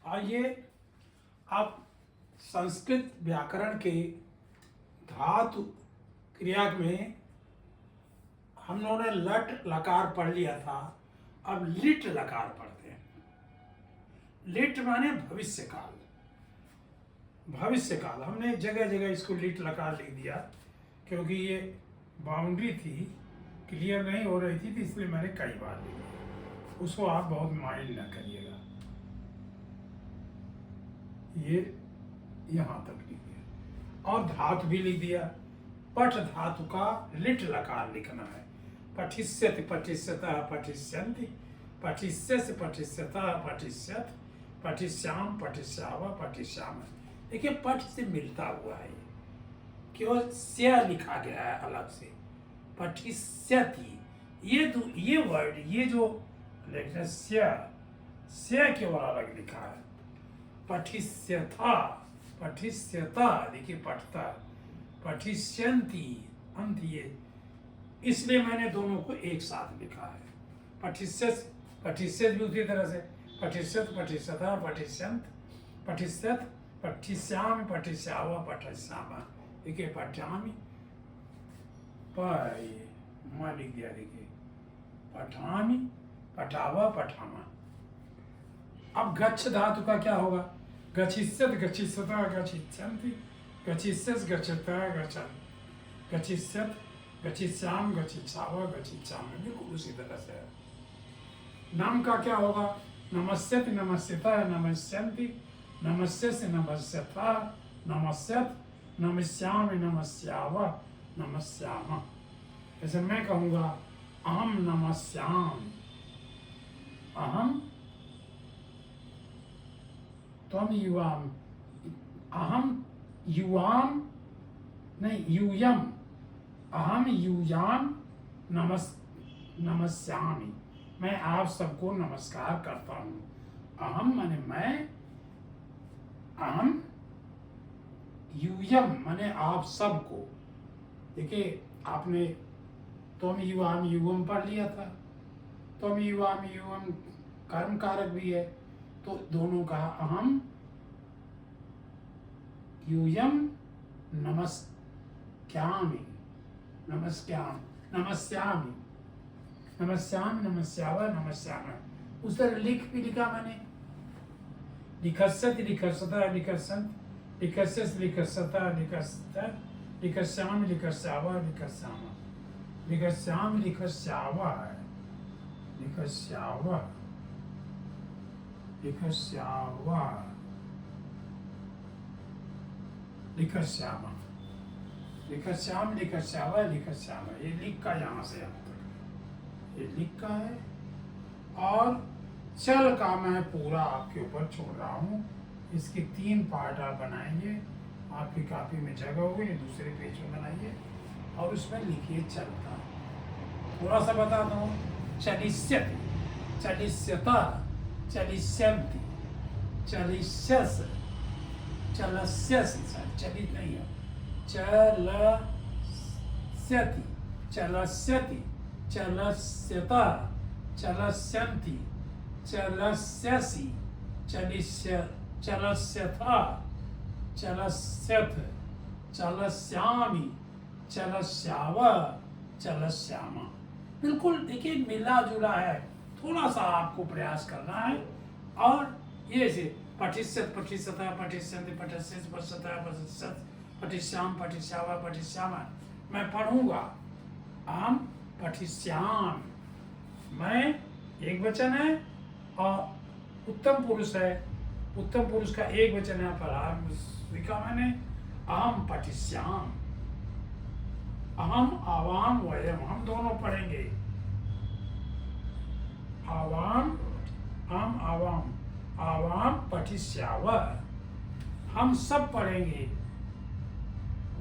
आइए आप संस्कृत व्याकरण के धातु क्रिया में हम लोगों ने लट लकार पढ़ लिया था। अब लिट लकार पढ़ते हैं। लिट माने भविष्य काल। भविष्य काल हमने जगह जगह इसको लिट लकार लिख दिया क्योंकि ये बाउंड्री थी, क्लियर नहीं हो रही थी, तो इसलिए मैंने कई बार लिख दिया। उसको आप बहुत माइंड न करिएगा। ये यहाँ तक लिख दिया और धातु भी लिख दिया। पठ धातु का लिट लकार लिखना है। पठिष्यति पठिष्यतः पठिष्यन्ति, पठिष्यसि पठिष्यतः पठिष्यत्, पठिष्याम पठिष्यावः पठिष्यामः। देखिए पठ से मिलता हुआ है, केवल स्या लिखा गया है अलग से। पठिष्यति ये वर्ड, ये जो लिखना स्या केवल अलग लिखा है। पठिष्यथा पठिष्यता, देखिए पठता। पठिष्यन्ति अंत, ये इसलिए मैंने दोनों को एक साथ लिखा है। पठिष्यत् भी उसी तरह से पठिष्यत् पठिष्यता पठिष्यन्त पठिष्यत् पठिष्यामि पठिष्यावः पठिष्यामः। देखिए पठामि मैं लिख दिया। देखिए पठामि पठावः पठामः। अब गच्छ धातु का क्या होगा? गच्छिष्यत् गच्छिष्यतः गच्छिष्यन्ति, गच्छिष्यस् गच्छतः गच्छन्, गच्छिष्यत् गच्छिष्याम गच्छिष्यावः गच्छिष्यामः। बिल्कुल उसी तरह से है। नाम का क्या होगा? नमस्यति नमस्यतः नमस्यन्ति, नमस्यसि नमस्यतः नमस्यत्, नमस्यामि नमस्यावः नमस्यामः। जैसे मैं कहूँगा अहम नमस्यामि, अहम त्वम युवाम, अहम युवाम नहीं यूयम, अहम यूयाम नमस्यामि। मैं आप सबको नमस्कार करता हूँ। अहम माने मैं, अहम यूयम माने आप सबको। देखिए आपने त्वम युवाम युवम पढ़ लिया था। त्वम युवाम युवम कर्म कारक भी है, तो दोनों कहा अहम यूयम नमस्यामि नमस्यामि नमस्यामि नमस्यावः नमस्यामः। उस तरह लिख भी लिखा मैंने। लिखस्यति लिखस्यतः लिखस्यन्ति, लिखस्यसि लिखस्यतः लिखस्यत्, लिखस्यामि लिखस्यावः लिखस्यामः, लिखस्यामि लिखस्यावः लिखस्यावः लिखस्यावः लिखस्यामः, लिखस्यामि लिखस्यावः लिखस्यामः। ये लिख का यहाँ से यहाँ तक ये लिख का है। और चल का मैं पूरा आपके ऊपर छोड़ रहा हूँ। इसके 3 पार्ट आप बनाएंगे। आपकी कॉपी में जगह होगी, दूसरे पेज में बनाइए और उसमें लिखिए चलता। थोड़ा सा बता दूँ। चलिष्यति चलिष्यता चलिष्यन्ति, चलिष्यस् चलस्यसि, चलित नहीं है, चलस्यति चलस्यति चलस्यता चलस्यन्ति, चलस्यसि चलस्यथा चलस्यथ, चलस्यामि चलस्यावः चलस्यामः। बिल्कुल देखिए मिला जुला है। थोड़ा सा आपको प्रयास करना है। और ये से पठिष्यत् पठिष्यतः पठिष्यन्ति, पठिष्यसि पठिष्यतः पठिष्यत्, पठिष्याम पठिष्यावः पठिष्यामः। मैं पढ़ूंगा अहम पठिष्याम। मैं एक वचन है और उत्तम पुरुष है। उत्तम पुरुष का एक वचन है। पर लिखा मैंने अहम पठिष्याम। अहम आवाम वयम, हम दोनों पढ़ेंगे। आवाम हम आवाम आवाम पठिष्यावः, हम सब पढ़ेंगे।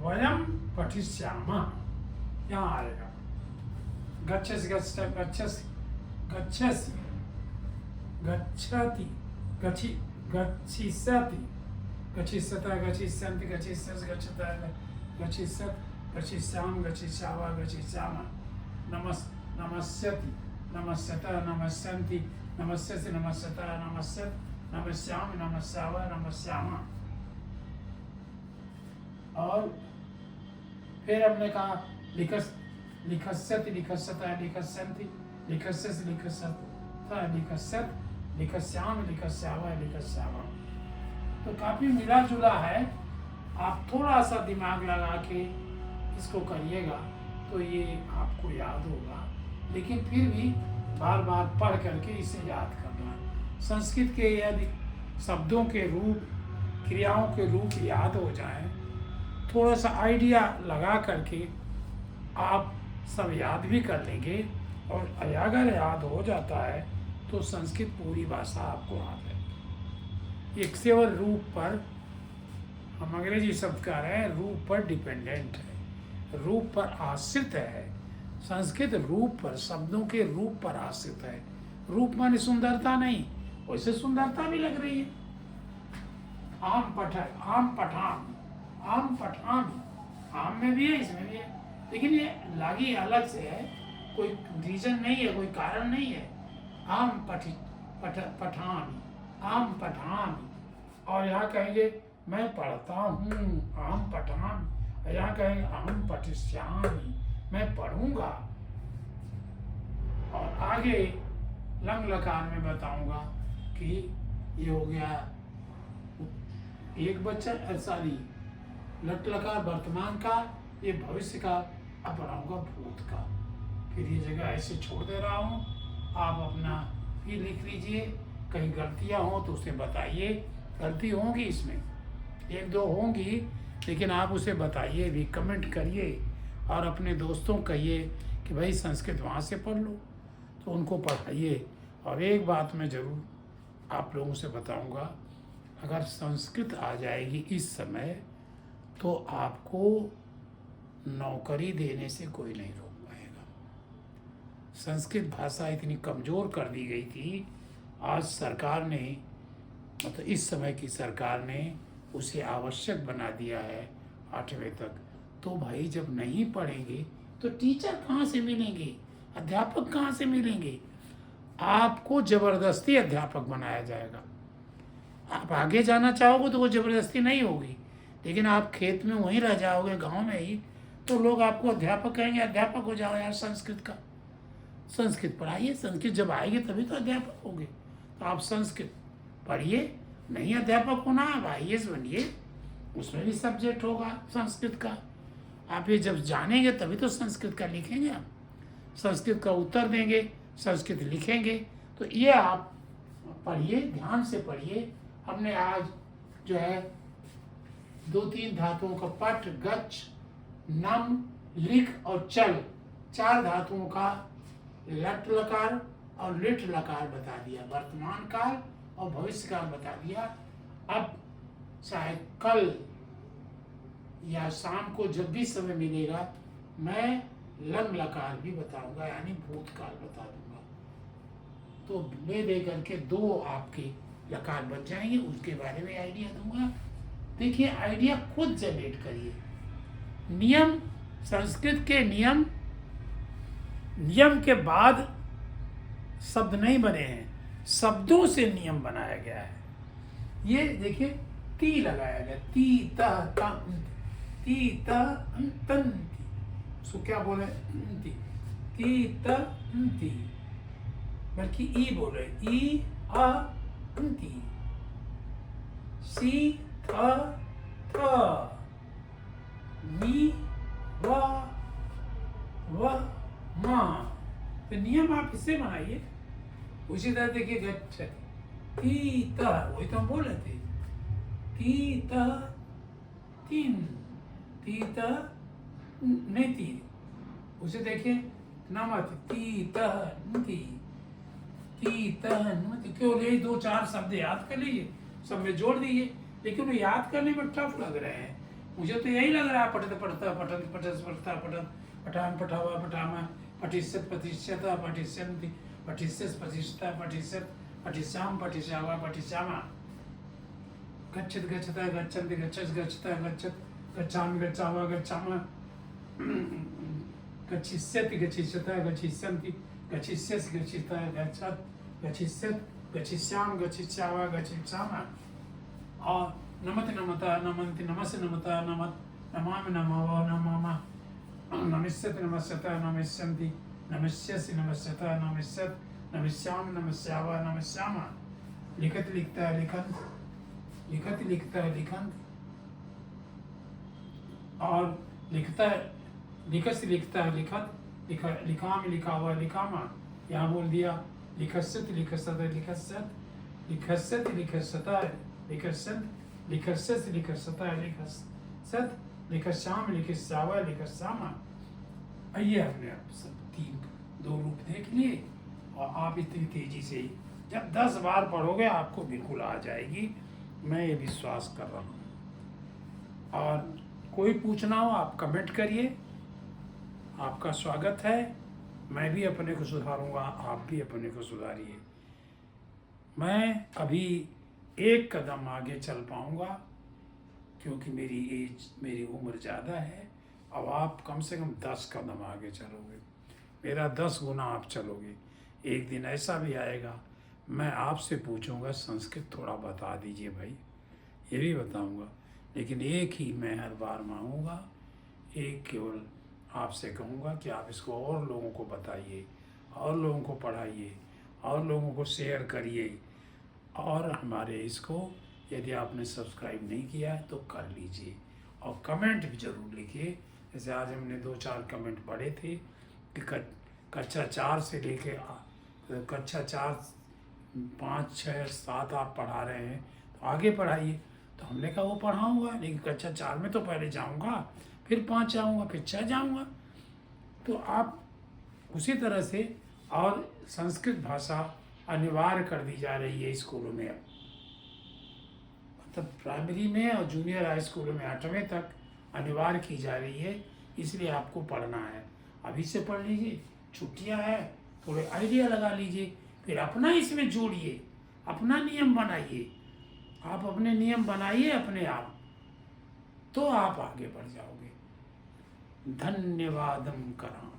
वयम पठिष्यामः, यहाँ आएगा। गच्छसि गच्छसि गच्छसि गच्छति गच्छिष्यति गच्छिष्यतः गच्छिष्यन्ति, गच्छिष्यसि गच्छतः गच्छिष्यत्, गच्छिष्यामि गच्छिष्यावः गच्छिष्यामः। नमस्यति नमस्यतः नमस्यन्ति, नमस्यसि नमस्यतः नमस्यत्, नमस्यामि नमस्यावय नमस्यामा। और फिर हमने कहा लिखस्यति लिखस्यतः लिखस्यन्ति लिखस्यसि लिखस्यतः लिखस्यत् लिखस्यामि लिखस्यावय लिखस्यामा। तो काफी मिला जुला है। आप थोड़ा सा दिमाग लगा के इसको करिएगा तो ये आपको याद होगा, लेकिन फिर भी बार बार पढ़ करके इसे याद करना है। संस्कृत के यदि शब्दों के रूप, क्रियाओं के रूप याद हो जाएं, थोड़ा सा आइडिया लगा करके आप सब याद भी कर लेंगे, और अगर याद हो जाता है तो संस्कृत पूरी भाषा आपको आ जाएगी। एक केवल रूप पर, हम अंग्रेजी शब्द कह रहे हैं, रूप पर डिपेंडेंट है, रूप पर आश्रित है। संस्कृत रूप पर, शब्दों के रूप पर आश्रित है। रूप माने सुंदरता नहीं, वैसे सुंदरता भी लग रही है। आम पठान, आम पठान, आम में भी है, इसमें भी है, लेकिन ये लागी अलग से है। कोई रीजन नहीं है, कोई कारण नहीं है। आम पठान, आम पठान। और यहाँ कहेंगे मैं पढ़ता हूँ, आम पठान। यहाँ कहेंगे आम पठिष्यामि, मैं पढ़ूंगा। और आगे लंग लकार में बताऊंगा कि ये हो गया एक बच्चा, सॉरी लट लकार वर्तमान का, ये भविष्य का, अब पढ़ाऊंगा भूत का। फिर ये जगह ऐसे छोड़ दे रहा हूँ, आप अपना भी लिख लीजिए। कहीं गलतियाँ हो तो उसे बताइए, गलती होंगी इसमें, एक दो होंगी, लेकिन आप उसे बताइए भी, कमेंट करिए, और अपने दोस्तों कहिए कि भाई संस्कृत वहाँ से पढ़ लो, तो उनको पढ़ाइए। और एक बात मैं ज़रूर आप लोगों से बताऊंगा, अगर संस्कृत आ जाएगी इस समय तो आपको नौकरी देने से कोई नहीं रोक पाएगा। संस्कृत भाषा इतनी कमज़ोर कर दी गई थी, आज सरकार ने, मतलब इस समय की सरकार ने उसे आवश्यक बना दिया है 8वीं तक। तो भाई जब नहीं पढ़ेंगे तो टीचर कहाँ से मिलेंगे, अध्यापक कहाँ से मिलेंगे? आपको ज़बरदस्ती अध्यापक बनाया जाएगा। आप आगे जाना चाहोगे तो वो ज़बरदस्ती नहीं होगी, लेकिन आप खेत में वहीं रह जाओगे, गांव में ही, तो लोग आपको अध्यापक कहेंगे, अध्यापक हो जाओ यार संस्कृत का, संस्कृत पढ़ाइए, संस्कृत जब आएगी तभी तो अध्यापक होगे। तो आप संस्कृत पढ़िए, नहीं अध्यापक होना, आप IAS बनिए, उसमें भी सब्जेक्ट होगा संस्कृत का। आप ये जब जानेंगे तभी तो संस्कृत का लिखेंगे, आप संस्कृत का उत्तर देंगे, संस्कृत लिखेंगे। तो ये आप पढ़िए, ध्यान से पढ़िए। हमने आज जो है 2-3 धातुओं का पट, गच्छ, नम, लिख और चल, 4 धातुओं का लट लकार और लिट लकार बता दिया, वर्तमान काल और भविष्य काल बता दिया। अब चाहे कल या शाम को जब भी समय मिलेगा, मैं लंग लकार भी बताऊंगा, यानी भूतकाल बता दूंगा। तो ले दे करके 2 आपके लकार बन जाएंगे, उसके बारे में आइडिया दूंगा। देखिए, आइडिया खुद जनरेट करिए। नियम, संस्कृत के नियम, नियम के बाद शब्द नहीं बने हैं, शब्दों से नियम बनाया गया है। ये देखिए, ती लगाया गया, ती त ती त तन, उसको क्या बोले, ती त ती, बल्कि ई बोल रहे, ई अ ती, सी थ थ, मी व मा। तो नियम आप इससे बनाइए। उसी तरह देखिए, गच्छति, ती त, वही तो हम बोल रहे थे, ती त तीन, ती त नेति। उसे देखिए, नमत, ती त ती, ती त नमति। क्यों, ये 2-4 शब्द याद कर लीजिए, सब में जोड़ दीजिए। लेकिन वो याद करने में टफ लग रहे हैं, मुझे तो यही लग रहा है, पठत पढ़ता, पठन पठस पढ़ता, पठन पठान पठावा पठामा, पठिष्यत पठिष्यता पठिष्यन्ति, पठिष्यस पठिष्यता पठिष्यत, पठिष्याम पठिष्यावा पठिष्यामा। गच्छत गच्छता गच्छन्ति, गच्छस गच्छता गच्छत, गच्छामि गच्छावा गच्छामा, गच्छिष्यति गच्छिष्यता गच्छिष्यन्ति, गच्छिष्यसि गच्छिष्यता गच्छत, गच्छिष्यत गच्छिष्याम गच्छिष्यावा गच्छिष्यामः। और नमति नमता नमन्ति नमस्य नमता नमत नमामि नमो नमः। नमिष्यति नमस्यत नमिष्यन्ति नमिष्यसि नमस्यत नमिष्यत नमिष्यामि नमस्यावा नमिष्यामः। लिखत लिखता लिखंत लिखत लिखता लिखंत और लिखता लिखस लिखता लिखत लिखाम लिखावा लिखामा। यहाँ बोल दिया लिखस्यत लिखसत लिखस्यत लिखस्यत लिखसता लिखस्यत लिखस्यत लिखसता लिखस्यत लिखस्याम लिखस्यावा लिखस्यामा। आइए हमने अब सब 2 रूप देख लिए और आप इतनी तेजी से जब 10 बार पढ़ोगे आपको बिल्कुल आ जाएगी, मैं ये विश्वास कर रहा हूँ। और कोई पूछना हो आप कमेंट करिए, आपका स्वागत है। मैं भी अपने को सुधारूंगा, आप भी अपने को सुधारिए। मैं अभी 1 कदम आगे चल पाऊंगा क्योंकि मेरी उम्र ज़्यादा है। अब आप कम से कम 10 कदम आगे चलोगे, मेरा 10 गुना आप चलोगे। एक दिन ऐसा भी आएगा मैं आपसे पूछूंगा संस्कृत थोड़ा बता दीजिए भाई, ये भी बताऊंगा। लेकिन एक ही मैं हर बार मांगूंगा, एक केवल आपसे कहूँगा कि आप इसको और लोगों को बताइए, और लोगों को पढ़ाइए, और लोगों को शेयर करिए। और हमारे इसको यदि आपने सब्सक्राइब नहीं किया है तो कर लीजिए, और कमेंट भी ज़रूर लिखिए। जैसे आज हमने 2-4 कमेंट पढ़े थे कि कक्षा 4 से लेके कक्षा 4, 5, 6, 7 आप पढ़ा रहे हैं तो आगे पढ़ाइए। तो हमने कहा वो पढ़ाऊँगा, लेकिन कक्षा 4 में तो पहले जाऊँगा, फिर 5 जाऊँगा, फिर 6 जाऊँगा। तो आप उसी तरह से, और संस्कृत भाषा अनिवार्य कर दी जा रही है स्कूलों में अब, मतलब प्राइमरी में और जूनियर हाई स्कूलों में 8वीं तक अनिवार्य की जा रही है। इसलिए आपको पढ़ना है, अभी से पढ़ लीजिए, छुट्टियां है, थोड़े आइडिया लगा लीजिए, फिर अपना इसमें जोड़िए, अपना नियम बनाइए। आप अपने नियम बनाइए अपने आप, तो आप आगे बढ़ जाओगे। धन्यवादम करामि।